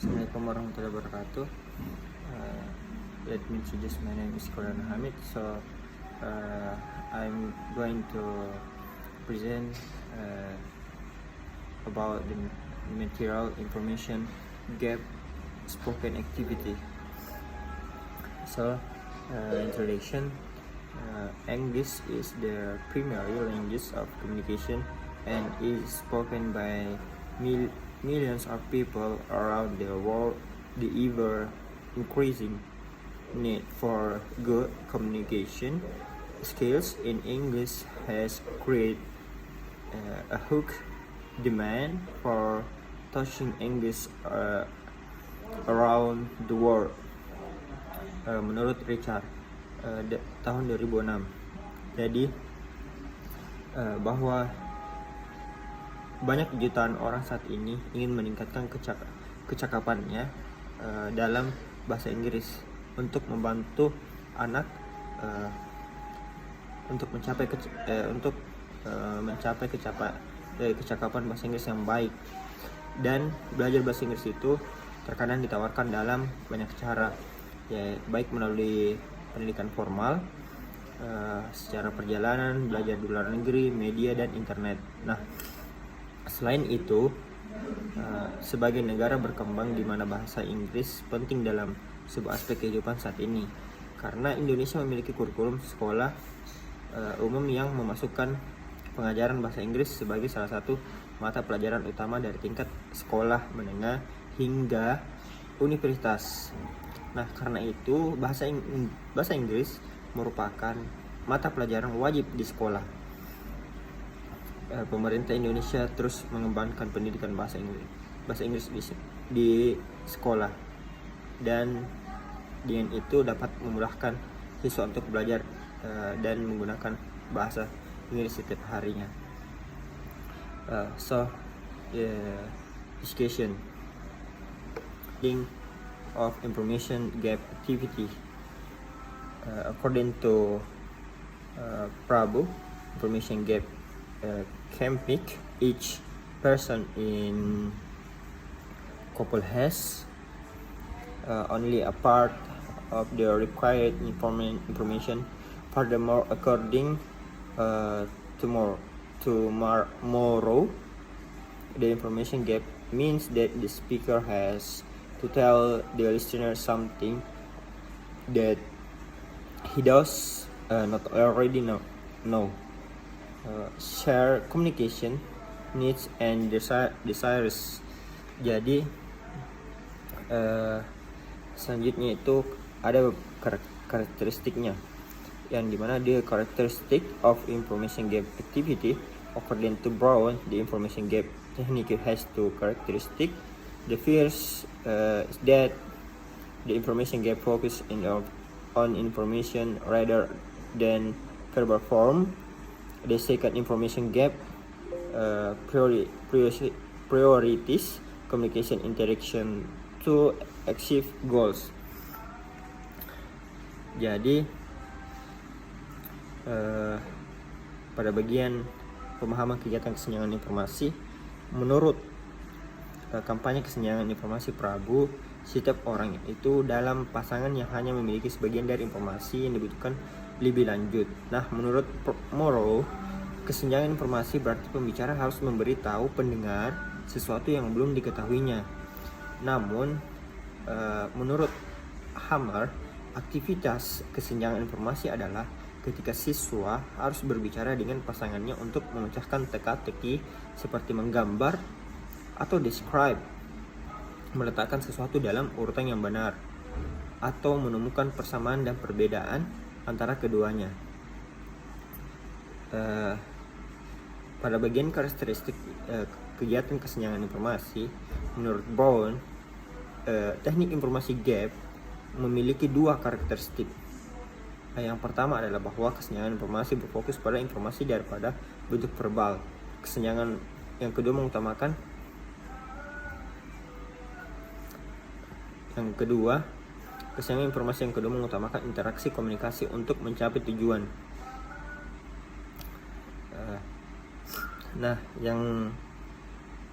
Assalamualaikum warahmatullahi wabarakatuh. Let me introduce, my name is Quran Hamid. I'm going to present about the material information gap spoken activity. Introduction. English is the primary language of communication and is spoken by millions of people around the world. The ever increasing need for good communication skills in English has created a huge demand for touching English around the world. Menurut Richard tahun 2006. Jadi bahwa banyak jutaan orang saat ini ingin meningkatkan kecakapannya dalam bahasa Inggris untuk membantu anak untuk mencapai kecakapan bahasa Inggris yang baik. Dan belajar bahasa Inggris itu terkadang ditawarkan dalam banyak cara, ya, baik melalui pendidikan formal, secara perjalanan, belajar di luar negeri, media, dan internet. Nah, selain itu, sebagai negara berkembang di mana bahasa Inggris penting dalam sebuah aspek kehidupan saat ini, karena Indonesia memiliki kurikulum sekolah umum yang memasukkan pengajaran bahasa Inggris sebagai salah satu mata pelajaran utama dari tingkat sekolah menengah hingga universitas. Nah, karena itu bahasa Inggris merupakan mata pelajaran wajib di sekolah. Pemerintah Indonesia terus mengembangkan pendidikan bahasa Inggris di sekolah, dan dengan itu dapat memudahkan siswa untuk belajar dan menggunakan bahasa Inggris setiap harinya. Education of information gap activity. According to Prabhu, information gap campaign, each person in couple has only a part of the required information. Furthermore, according to Morrow, the information gap means that the speaker has to tell the listener something that he does not already know. Share communication needs and desires. Jadi selanjutnya itu ada karakteristiknya, yang dimana the characteristic of information gap activity. According to Brown, the information gap technique has two characteristics. The first is that the information gap focus on information rather than verbal form. The second information gap priorities communication interaction to achieve goals. Jadi pada bagian pemahaman kegiatan kesenjangan informasi, menurut kampanye kesenjangan informasi Prabu, setiap orang itu dalam pasangan yang hanya memiliki sebagian dari informasi yang dibutuhkan lebih lanjut. Nah, menurut Morrow, kesenjangan informasi berarti pembicara harus memberitahu pendengar sesuatu yang belum diketahuinya. Namun, menurut Hammer, aktivitas kesenjangan informasi adalah ketika siswa harus berbicara dengan pasangannya untuk memecahkan teka-teki seperti menggambar atau describe, meletakkan sesuatu dalam urutan yang benar, atau menemukan persamaan dan perbedaan antara keduanya. Pada bagian karakteristik kegiatan kesenjangan informasi, menurut Brown, teknik informasi gap memiliki dua karakteristik. Yang pertama adalah bahwa kesenjangan informasi berfokus pada informasi daripada bentuk verbal. Kesenjangan yang kedua mengutamakan kesenjangan informasi yang kedua mengutamakan interaksi komunikasi untuk mencapai tujuan. Nah, yang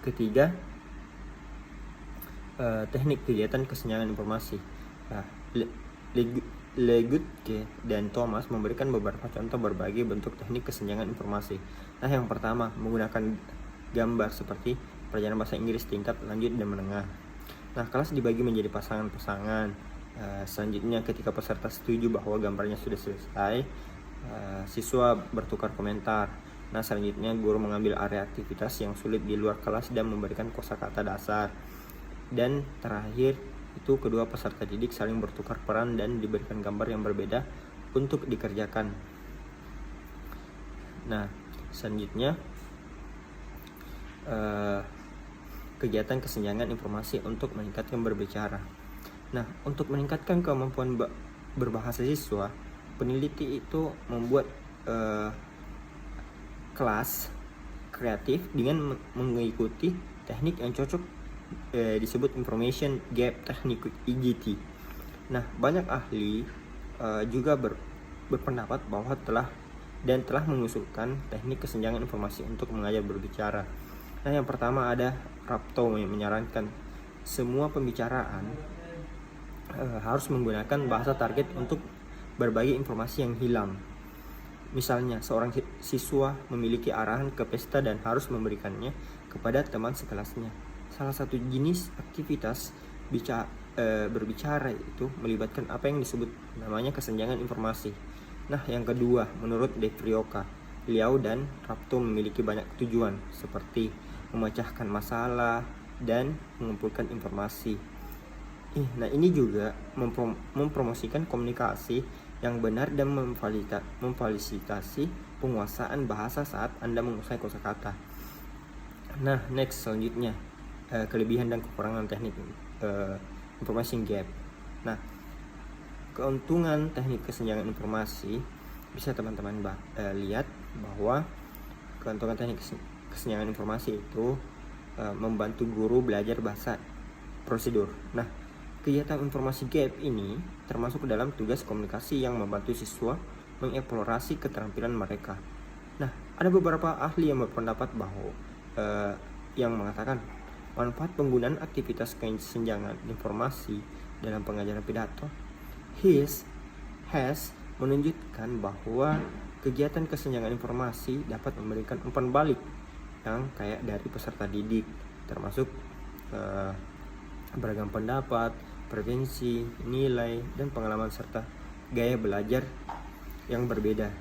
ketiga, teknik kegiatan kesenjangan informasi. Nah, Legutke dan Thomas memberikan beberapa contoh berbagai bentuk teknik kesenjangan informasi. Nah, yang pertama menggunakan gambar seperti pelajaran bahasa Inggris tingkat lanjut dan menengah. Nah, kelas dibagi menjadi pasangan-pasangan. Selanjutnya ketika peserta setuju bahwa gambarnya sudah selesai, siswa bertukar komentar. Nah, selanjutnya guru mengambil area aktivitas yang sulit di luar kelas dan memberikan kosakata dasar. Dan terakhir itu kedua peserta didik saling bertukar peran dan diberikan gambar yang berbeda untuk dikerjakan. Nah, selanjutnya kegiatan kesenjangan informasi untuk meningkatkan berbicara. Nah, untuk meningkatkan kemampuan berbahasa siswa, peneliti itu membuat kelas kreatif dengan mengikuti teknik yang cocok, disebut information gap technique (IGT). Nah, banyak ahli juga berpendapat bahwa telah mengusulkan teknik kesenjangan informasi untuk mengajar berbicara. Nah, yang pertama ada Rapto yang menyarankan semua pembicaraan harus menggunakan bahasa target untuk berbagi informasi yang hilang. Misalnya, seorang siswa memiliki arahan ke pesta dan harus memberikannya kepada teman sekelasnya. Salah satu jenis aktivitas berbicara itu melibatkan apa yang disebut namanya kesenjangan informasi. Nah, yang kedua, menurut De Vrioka, Liao dan Rapto memiliki banyak tujuan seperti memecahkan masalah dan mengumpulkan informasi. Nah, ini juga mempromosikan komunikasi yang benar dan memfasilitasi penguasaan bahasa saat Anda menguasai kosakata. Nah, next selanjutnya kelebihan dan kekurangan teknik information gap. Nah, keuntungan teknik kesenjangan informasi bisa teman-teman lihat bahwa keuntungan teknik kesenjangan informasi itu membantu guru belajar bahasa prosedur. Nah, kegiatan informasi gap ini termasuk dalam tugas komunikasi yang membantu siswa mengeksplorasi keterampilan mereka. Nah, ada beberapa ahli yang berpendapat bahwa yang mengatakan manfaat penggunaan aktivitas kesenjangan informasi dalam pengajaran pidato. Has menunjukkan bahwa kegiatan kesenjangan informasi dapat memberikan umpan balik yang kayak dari peserta didik, termasuk beragam pendapat, preferensi, nilai, dan pengalaman serta gaya belajar yang berbeda.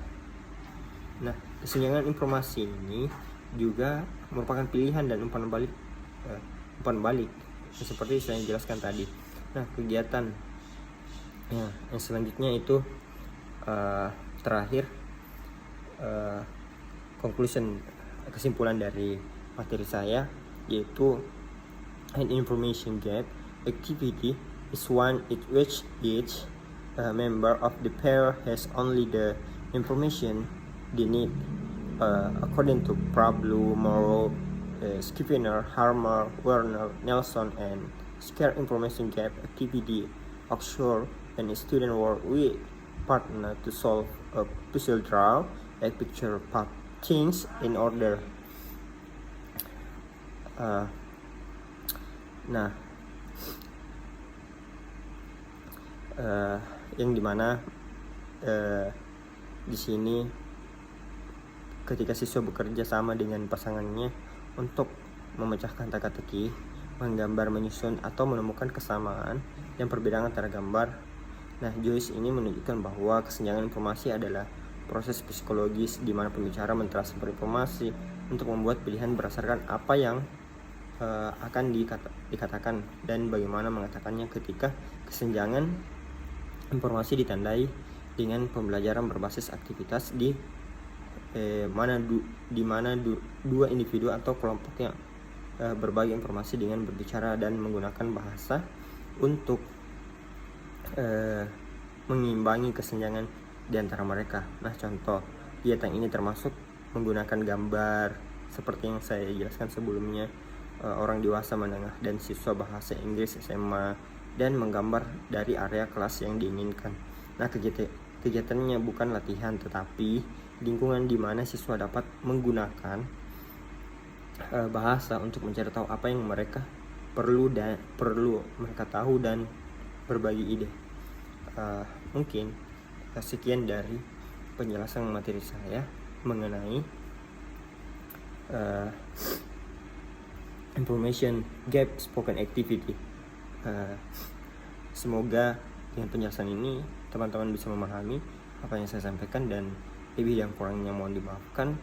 Nah, kesenjangan informasi ini juga merupakan pilihan dan umpan balik seperti saya jelaskan tadi. Nah, kegiatan yang selanjutnya itu terakhir kesimpulan dari materi saya, yaitu an information gap activity is one in which each member of the pair has only the information they need, according to Pablo, Morrow, Skinner, Harmer, Werner, Nelson, and Scare. Information gap activity occurs when a student work with partner to solve a puzzle, draw a picture, path things in order. Yang dimana di sini ketika siswa bekerja sama dengan pasangannya untuk memecahkan teka-teki, menggambar, menyusun, atau menemukan kesamaan dan perbedaan antara gambar. Nah, Joyce ini menunjukkan bahwa kesenjangan informasi adalah proses psikologis di mana pembicara mentransfer informasi untuk membuat pilihan berdasarkan apa yang akan dikatakan dan bagaimana mengatakannya. Ketika kesenjangan informasi ditandai dengan pembelajaran berbasis aktivitas di mana dua individu atau kelompok yang berbagi informasi dengan berbicara dan menggunakan bahasa untuk mengimbangi kesenjangan di antara mereka. Nah, contoh kegiatan ini termasuk menggunakan gambar seperti yang saya jelaskan sebelumnya, orang dewasa menengah dan siswa bahasa Inggris SMA, dan menggambar dari area kelas yang diinginkan. Nah, kegiatannya bukan latihan tetapi lingkungan di mana siswa dapat menggunakan bahasa untuk mencari tahu apa yang mereka perlu mereka tahu dan berbagi ide. Mungkin sekian dari penjelasan materi saya mengenai information gap spoken activity. Semoga dengan penjelasan ini teman-teman bisa memahami apa yang saya sampaikan, dan lebih dan kurangnya mohon dimaafkan.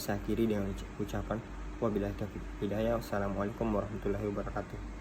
Saya akhiri dengan ucapan wabillahi taufiq hidayah. Wassalamualaikum warahmatullahi wabarakatuh.